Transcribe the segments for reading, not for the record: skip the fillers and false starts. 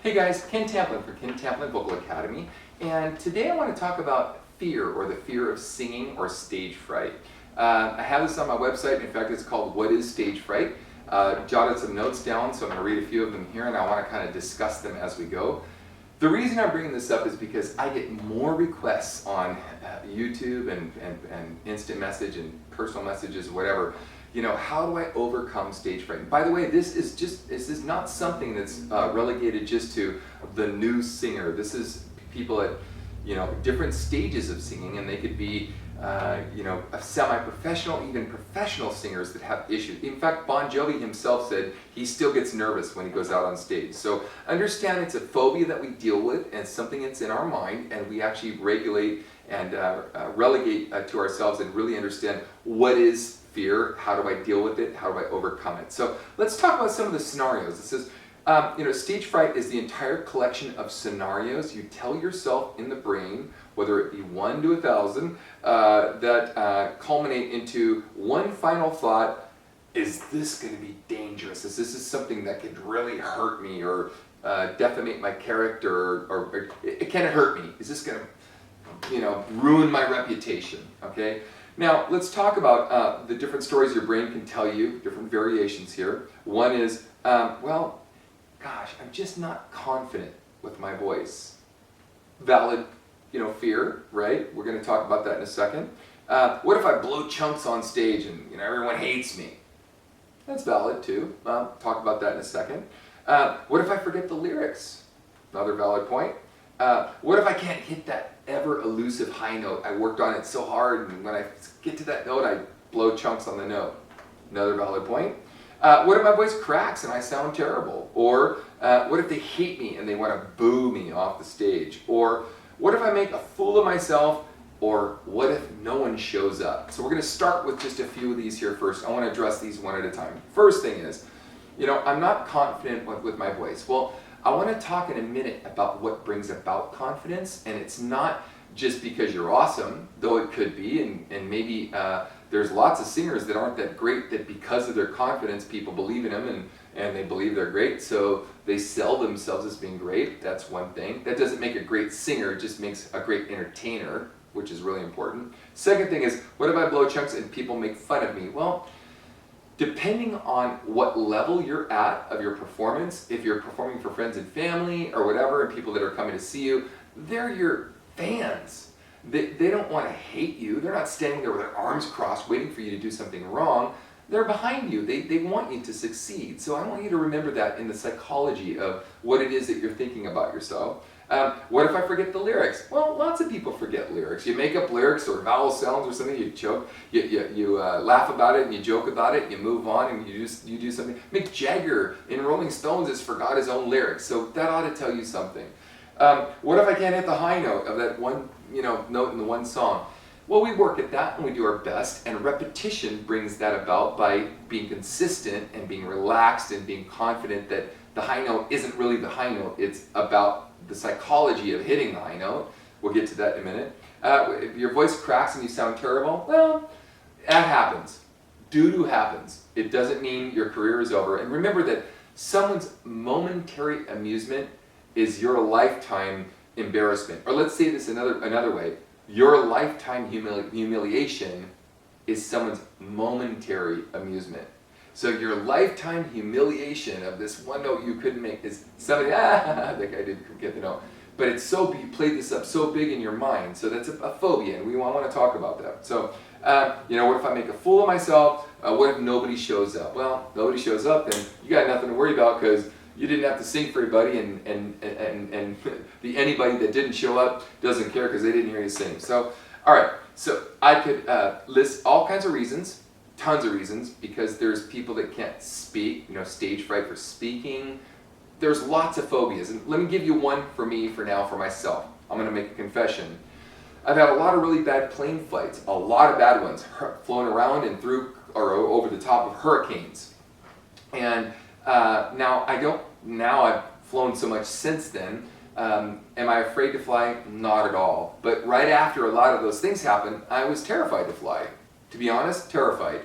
Hey guys, Ken Tamplin for Ken Tamplin Vocal Academy, and today I want to talk about fear, or the fear of singing, or stage fright. I have this on my website. In fact, it's called What is Stage Fright? Jotted some notes down, so I'm going to read a few of them here, and I want to kind of discuss them as we go. The reason I'm bringing this up is because I get more requests on YouTube and instant message and personal messages, whatever. You know, how do I overcome stage fright? And by the way, this is not something that's relegated just to the new singer. This is people at, you know, different stages of singing, and they could be, you know, a semi-professional, even professional singers that have issues. In fact, Bon Jovi himself said he still gets nervous when he goes out on stage. So understand it's a phobia that we deal with, and something that's in our mind, and we actually regulate and relegate to ourselves and really understand what is fear, how do I deal with it, how do I overcome it. So let's talk about some of the scenarios. It says, you know, stage fright is the entire collection of scenarios you tell yourself in the brain, whether it be 1 to 1,000, that culminate into one final thought: is this going to be dangerous? Is this something that could really hurt me, or defamate my character, or can it hurt me? Is this going to, you know, ruin my reputation? Okay. Now, let's talk about the different stories your brain can tell you, different variations here. One is, well, gosh, I'm just not confident with my voice. Valid, you know, fear, right? We're going to talk about that in a second. What if I blow chunks on stage and, you know, everyone hates me? That's valid too. Talk about that in a second. What if I forget the lyrics? Another valid point. What if I can't hit that ever elusive high note? I worked on it so hard, and when I get to that note, I blow chunks on the note. Another valid point. What if my voice cracks and I sound terrible? Or what if they hate me and they want to boo me off the stage? Or what if I make a fool of myself? Or what if no one shows up? So we're going to start with just a few of these here first. I want to address these one at a time. First thing is, you know, I'm not confident with my voice. Well, I want to talk in a minute about what brings about confidence, and it's not just because you're awesome, though it could be, and maybe there's lots of singers that aren't that great, that because of their confidence people believe in them and they believe they're great, so they sell themselves as being great. That's one thing. That doesn't make a great singer, it just makes a great entertainer, which is really important. Second thing is, what if I blow chunks and people make fun of me? Well, depending on what level you're at of your performance, if you're performing for friends and family or whatever, and people that are coming to see you, they're your fans. They don't want to hate you. They're not standing there with their arms crossed waiting for you to do something wrong. They're behind you. They want you to succeed. So I want you to remember that in the psychology of what it is that you're thinking about yourself. What if I forget the lyrics? Well, lots of people forget lyrics. You make up lyrics or vowel sounds or something, you joke, you laugh about it and you joke about it, and you move on and you do something. Mick Jagger in Rolling Stones has forgot his own lyrics, so that ought to tell you something. What if I can't hit the high note of that one, you know, note in the one song? Well, we work at that and we do our best, and repetition brings that about by being consistent and being relaxed and being confident that the high note isn't really the high note, it's about the psychology of hitting the high note. We'll get to that in a minute. If your voice cracks and you sound terrible, well, that happens. Doo-doo happens. It doesn't mean your career is over. And remember that someone's momentary amusement is your lifetime embarrassment. Or let's say this another way. Your lifetime humiliation is someone's momentary amusement. So your lifetime humiliation of this one note you couldn't make is somebody, that guy didn't get the note. But it's so, you played this up so big in your mind, so that's a phobia, and we want to talk about that. So, you know, what if I make a fool of myself? What if nobody shows up? Well, nobody shows up, then you got nothing to worry about, because you didn't have to sing for everybody, and the anybody that didn't show up doesn't care because they didn't hear you sing. So, all right, so I could list all kinds of reasons. Tons of reasons, because there's people that can't speak, you know, stage fright for speaking. There's lots of phobias, and let me give you one for me for now, for myself. I'm going to make a confession. I've had a lot of really bad plane flights, a lot of bad ones, flown around and through or over the top of hurricanes. And now I've flown so much since then. Am I afraid to fly? Not at all. But right after a lot of those things happened, I was terrified to fly. To be honest, terrified.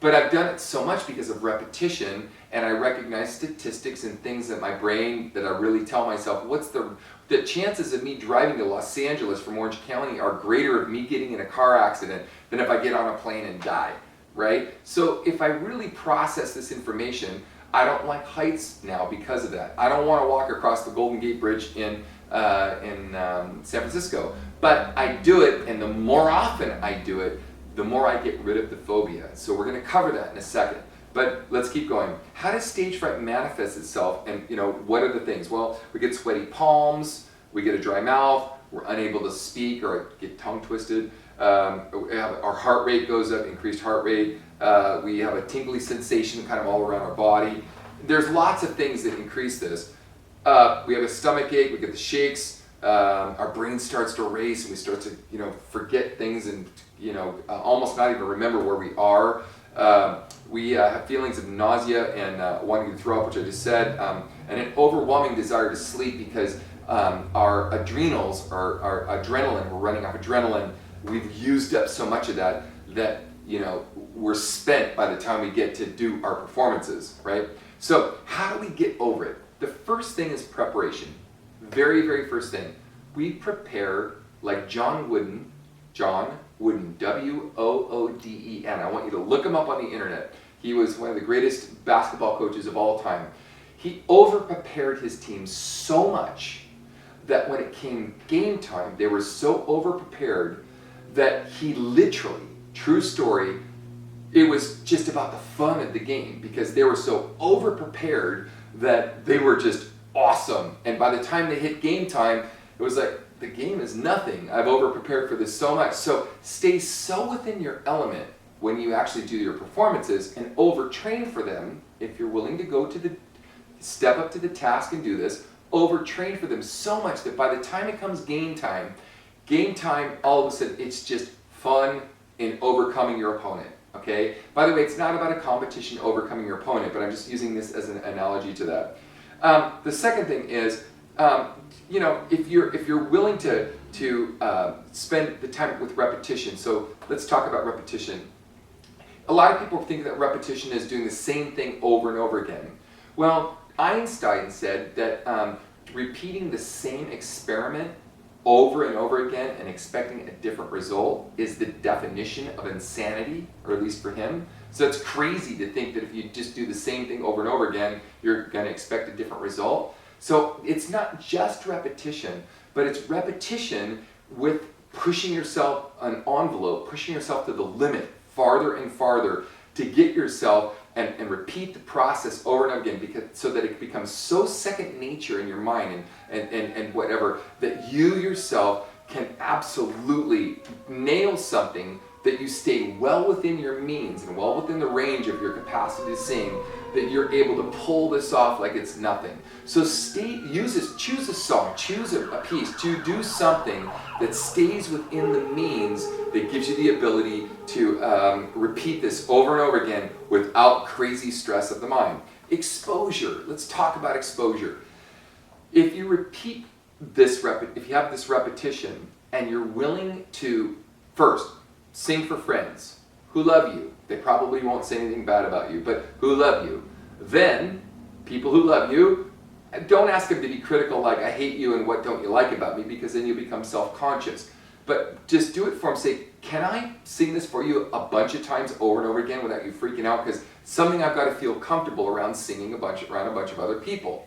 But I've done it so much because of repetition, and I recognize statistics and things that my brain, that I really tell myself, what's the chances of me driving to Los Angeles from Orange County are greater of me getting in a car accident than if I get on a plane and die, right? So if I really process this information, I don't like heights now because of that. I don't want to walk across the Golden Gate Bridge in San Francisco, but I do it, and the more often I do it, the more I get rid of the phobia. So we're going to cover that in a second. But let's keep going. How does stage fright manifest itself, and what are the things? Well, we get sweaty palms, we get a dry mouth, we're unable to speak or get tongue twisted, our heart rate goes up, increased heart rate, we have a tingly sensation kind of all around our body. There's lots of things that increase this. We have a stomach ache, we get the shakes, our brain starts to race, and we start to forget things and almost not even remember where we are. We have feelings of nausea and wanting to throw up, which I just said, and an overwhelming desire to sleep because our adrenals, our adrenaline, we're running off adrenaline. We've used up so much of that we're spent by the time we get to do our performances, right? So how do we get over it? The first thing is preparation. Very, very first thing. We prepare like John Wooden, W-O-O-D-E-N. I want you to look him up on the internet. He was one of the greatest basketball coaches of all time. He over-prepared his team so much that when it came game time, they were so over-prepared that he literally, true story, it was just about the fun of the game because they were so over-prepared that they were just awesome. And by the time they hit game time, it was like, the game is nothing. I've over-prepared for this so much. So stay so within your element when you actually do your performances and overtrain for them. If you're willing to go to step up to the task and do this, overtrain for them so much that by the time it comes game time, all of a sudden, it's just fun in overcoming your opponent, okay? By the way, it's not about a competition overcoming your opponent, but I'm just using this as an analogy to that. The second thing is, if you're willing to spend the time with repetition, so let's talk about repetition. A lot of people think that repetition is doing the same thing over and over again. Well, Einstein said that repeating the same experiment over and over again and expecting a different result is the definition of insanity, or at least for him. So it's crazy to think that if you just do the same thing over and over again, you're going to expect a different result. So it's not just repetition, but it's repetition with pushing yourself an envelope, pushing yourself to the limit, farther and farther, to get yourself and repeat the process over and over again, so that it becomes so second nature in your mind and whatever, that you yourself can absolutely nail something, that you stay well within your means and well within the range of your capacity to sing, that you're able to pull this off like it's nothing. So choose a song, choose a piece, to do something that stays within the means, that gives you the ability to repeat this over and over again without crazy stress of the mind. Exposure. Let's talk about exposure. If you repeat this, if you have this repetition and you're willing to, first, sing for friends who love you. They probably won't say anything bad about you, but who love you. Then, people who love you, don't ask them to be critical like, I hate you and what don't you like about me, because then you become self-conscious. But just do it for them. Say, can I sing this for you a bunch of times over and over again without you freaking out? Because something I've got to feel comfortable around singing around a bunch of other people.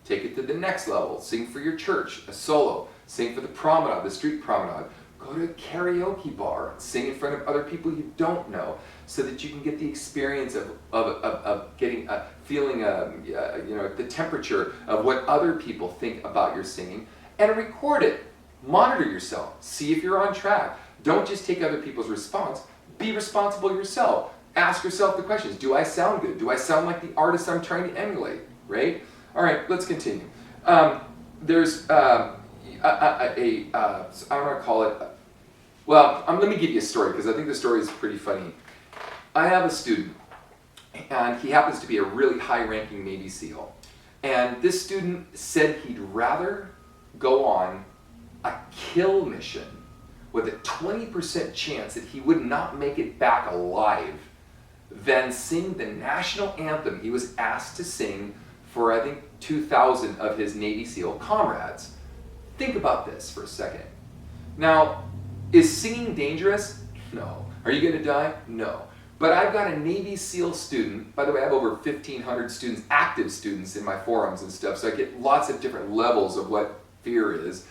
Take it to the next level. Sing for your church, a solo. Sing for the promenade, the street promenade. Go to a karaoke bar, sing in front of other people you don't know, so that you can get the experience of getting feeling the temperature of what other people think about your singing, and record it. Monitor yourself. See if you're on track. Don't just take other people's response. Be responsible yourself. Ask yourself the questions. Do I sound good? Do I sound like the artist I'm trying to emulate? Right? All right, let's continue. There's I don't want to call it. Well, let me give you a story, because I think the story is pretty funny. I have a student, and he happens to be a really high-ranking Navy SEAL. And this student said he'd rather go on a kill mission with a 20% chance that he would not make it back alive than sing the national anthem he was asked to sing for, I think, 2,000 of his Navy SEAL comrades. Think about this for a second. Now, is singing dangerous? No. Are you going to die? No. But I've got a Navy SEAL student. By the way, I have over 1,500 students, active students in my forums and stuff, so I get lots of different levels of what fear is.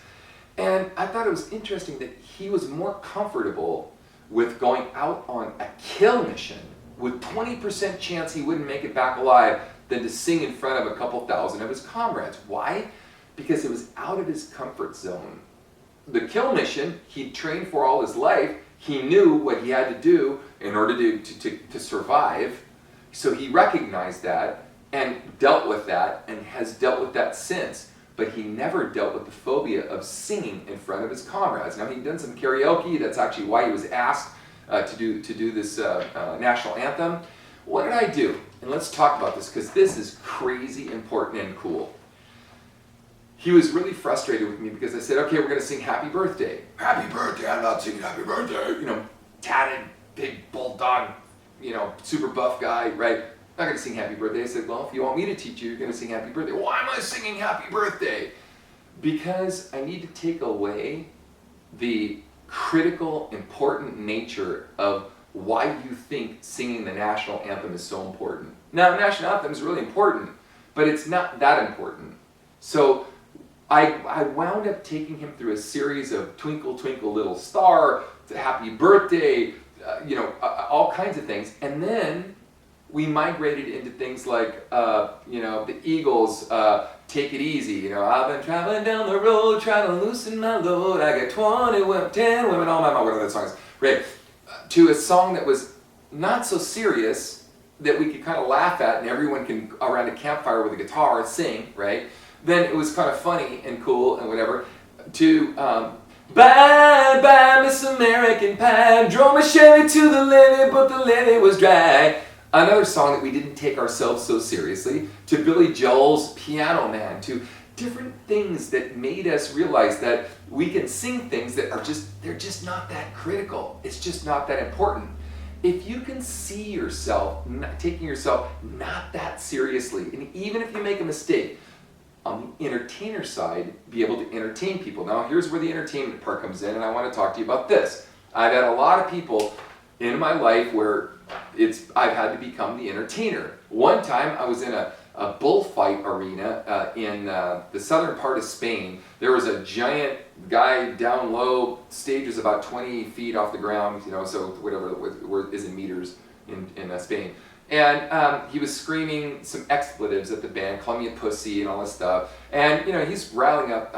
And I thought it was interesting that he was more comfortable with going out on a kill mission with 20% chance he wouldn't make it back alive than to sing in front of a couple thousand of his comrades. Why? Because it was out of his comfort zone. The kill mission he'd trained for all his life. He knew what he had to do in order to survive. So he recognized that and dealt with that and has dealt with that since. But he never dealt with the phobia of singing in front of his comrades. Now, he'd done some karaoke. That's actually why he was asked to do this national anthem. What did I do? And let's talk about this, because this is crazy important and cool. He was really frustrated with me because I said, okay, we're going to sing Happy Birthday. Happy Birthday, I'm not singing Happy Birthday. You know, tatted, big bulldog, you know, super buff guy, right? I'm not going to sing Happy Birthday. I said, well, if you want me to teach you, you're going to sing Happy Birthday. Why am I singing Happy Birthday? Because I need to take away the critical, important nature of why you think singing the national anthem is so important. Now, the national anthem is really important, but it's not that important. So I wound up taking him through a series of Twinkle, Twinkle, Little Star, to Happy Birthday, all kinds of things. And then we migrated into things like, the Eagles, Take It Easy. I've been traveling down the road, trying to loosen my load. I got 20 women, 10 women on my mind, whatever that song is. Right. To a song that was not so serious, that we could kind of laugh at and everyone can, around a campfire with a guitar, sing, right? Then it was kind of funny and cool and whatever. To Bye bye Miss American Pie, drove my Chevy to the levee, but the levee was dry. Another song that we didn't take ourselves so seriously. To Billy Joel's Piano Man. To different things that made us realize that we can sing things that are they're just not that critical. It's just not that important. If you can see yourself taking yourself not that seriously, and even if you make a mistake, on the entertainer side, be able to entertain people. Now, here's where the entertainment part comes in, and I want to talk to you about this. I've had a lot of people in my life where I've had to become the entertainer. One time, I was in a bullfight arena in the southern part of Spain. There was a giant guy down low. Stage was about 20 feet off the ground, so whatever it is in meters in Spain. And he was screaming some expletives at the band, calling me a pussy and all this stuff. And he's rallying up,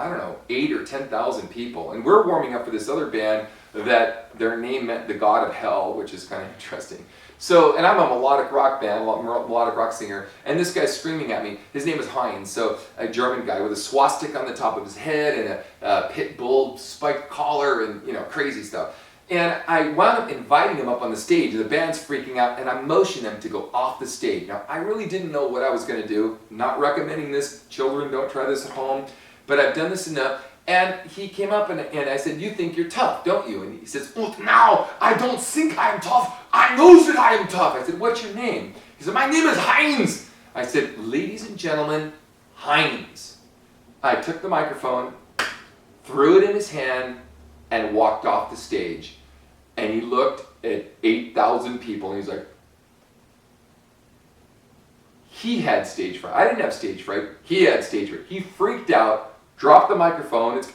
8 or 10,000 people. And we're warming up for this other band that their name meant the God of Hell, which is kind of interesting. So, and I'm a melodic rock band, melodic rock singer, and this guy's screaming at me. His name is Heinz, so a German guy with a swastika on the top of his head and a pit bull spiked collar and crazy stuff. And I wound up inviting him up on the stage, and the band's freaking out, and I motioned them to go off the stage. Now, I really didn't know what I was going to do. Not recommending this. Children, don't try this at home. But I've done this enough. And he came up, and I said, you think you're tough, don't you? And he says, well, now, I don't think I am tough. I know that I am tough. I said, what's your name? He said, my name is Heinz. I said, ladies and gentlemen, Heinz. I took the microphone, threw it in his hand, and walked off the stage. And he looked at 8,000 people, and he's like, he had stage fright. I didn't have stage fright. He had stage fright. He freaked out, dropped the microphone. It's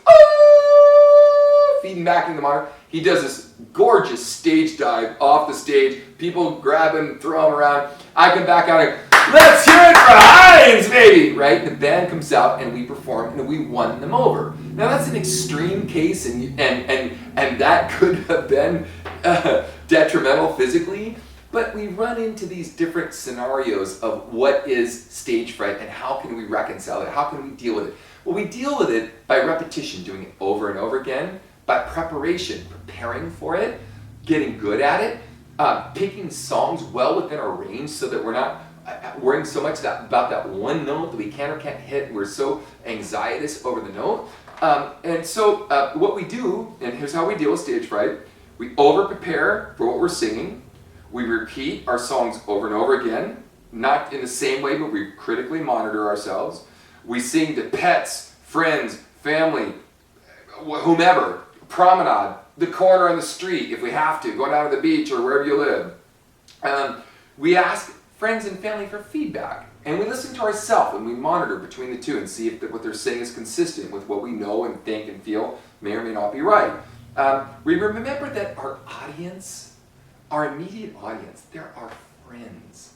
feeding back in the monitor. He does this gorgeous stage dive off the stage. People grab him, throw him around. I come back out and let's hear it for Heinz, baby! Right? The band comes out and we perform and we won them over. Now that's an extreme case, and that could have been detrimental physically. But we run into these different scenarios of what is stage fright and how can we reconcile it? How can we deal with it? Well, we deal with it by repetition, doing it over and over again, by preparation, preparing for it, getting good at it, picking songs well within our range so that we're not worrying so much about that one note that we can or can't hit. We're so anxietous over the note. And so what we do, and here's how we deal with stage fright, we over-prepare for what we're singing. We repeat our songs over and over again, not in the same way, but we critically monitor ourselves. We sing to pets, friends, family, whomever, promenade, the corner on the street if we have to, go down to the beach or wherever you live. We ask friends and family for feedback, and we listen to ourselves and we monitor between the two and see if what they're saying is consistent with what we know and think and feel may or may not be right. We remember that our audience, our immediate audience, they're our friends.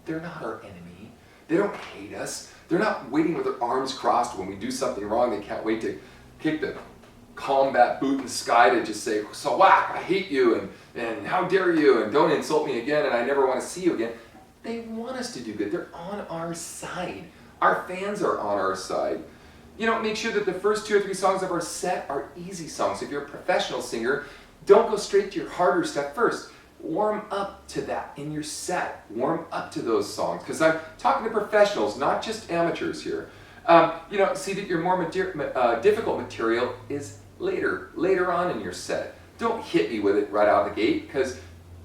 They're not our enemy. They don't hate us. They're not waiting with their arms crossed when we do something wrong. They can't wait to kick the combat boot in the sky to just say, so whack, I hate you, and how dare you, and don't insult me again, and I never want to see you again. They want us to do good. They're on our side. Our fans are on our side. You know, make sure that the first 2 or 3 songs of our set are easy songs. If you're a professional singer, don't go straight to your harder stuff first. Warm up to that in your set. Warm up to those songs. Because I'm talking to professionals, not just amateurs here. You know, see that your more difficult material is later on in your set. Don't hit me with it right out of the gate, because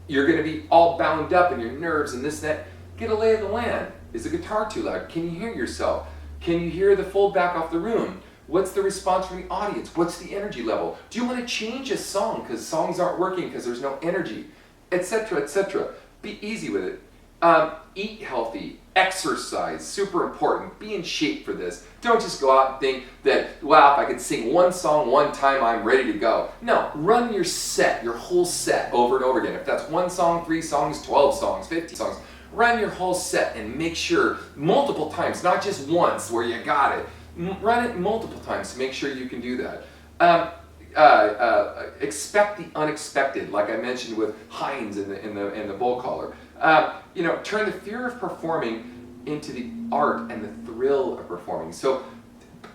you're going to be all bound up in your nerves and this and that. Get a lay of the land. Is the guitar too loud? Can you hear yourself? Can you hear the fold back off the room? What's the response from the audience? What's the energy level? Do you want to change a song because songs aren't working because there's no energy? Etc., etc. Be easy with it. Eat healthy. Exercise. Super important. Be in shape for this. Don't just go out and think that, wow, if I could sing one song one time, I'm ready to go. No, run your set, your whole set over and over again. If that's 1 song, 3 songs, 12 songs, 50 songs, run your whole set and make sure multiple times, not just once where you got it. Run it multiple times to make sure you can do that. Expect the unexpected, like I mentioned with Hines in the bowl collar. You know, turn the fear of performing into the art and the thrill of performing. So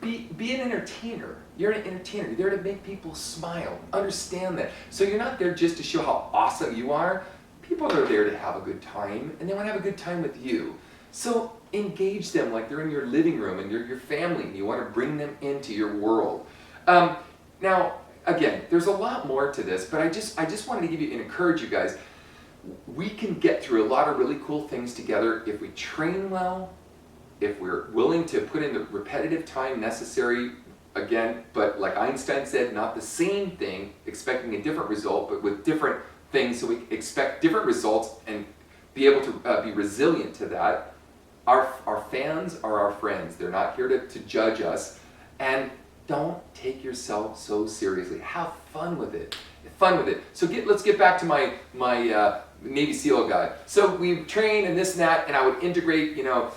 be an entertainer. You're an entertainer. You're there to make people smile. Understand that. So you're not there just to show how awesome you are. People are there to have a good time, and they want to have a good time with you. So engage them like they're in your living room and you're your family, and you want to bring them into your world. Now, again, there's a lot more to this, but I just wanted to give you and encourage you guys. We can get through a lot of really cool things together if we train well, if we're willing to put in the repetitive time necessary, again, but like Einstein said, not the same thing, expecting a different result, but with different things, so we expect different results and be able to be resilient to that. Our fans are our friends. They're not here to judge us. And don't take yourself so seriously. Have fun with it. So let's get back to my Navy SEAL guy. So we train and this and that, and I would integrate, you know,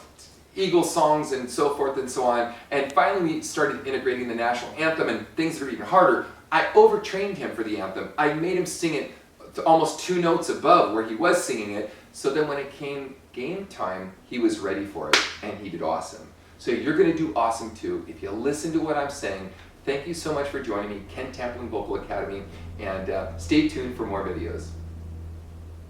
Eagle songs and so forth and so on. And finally we started integrating the national anthem and things that are even harder. I overtrained him for the anthem. I made him sing it to almost 2 notes above where he was singing it. So then when it came game time, he was ready for it, and he did awesome. So you're going to do awesome too if you listen to what I'm saying. Thank you so much for joining me, Ken Tamplin Vocal Academy, and stay tuned for more videos.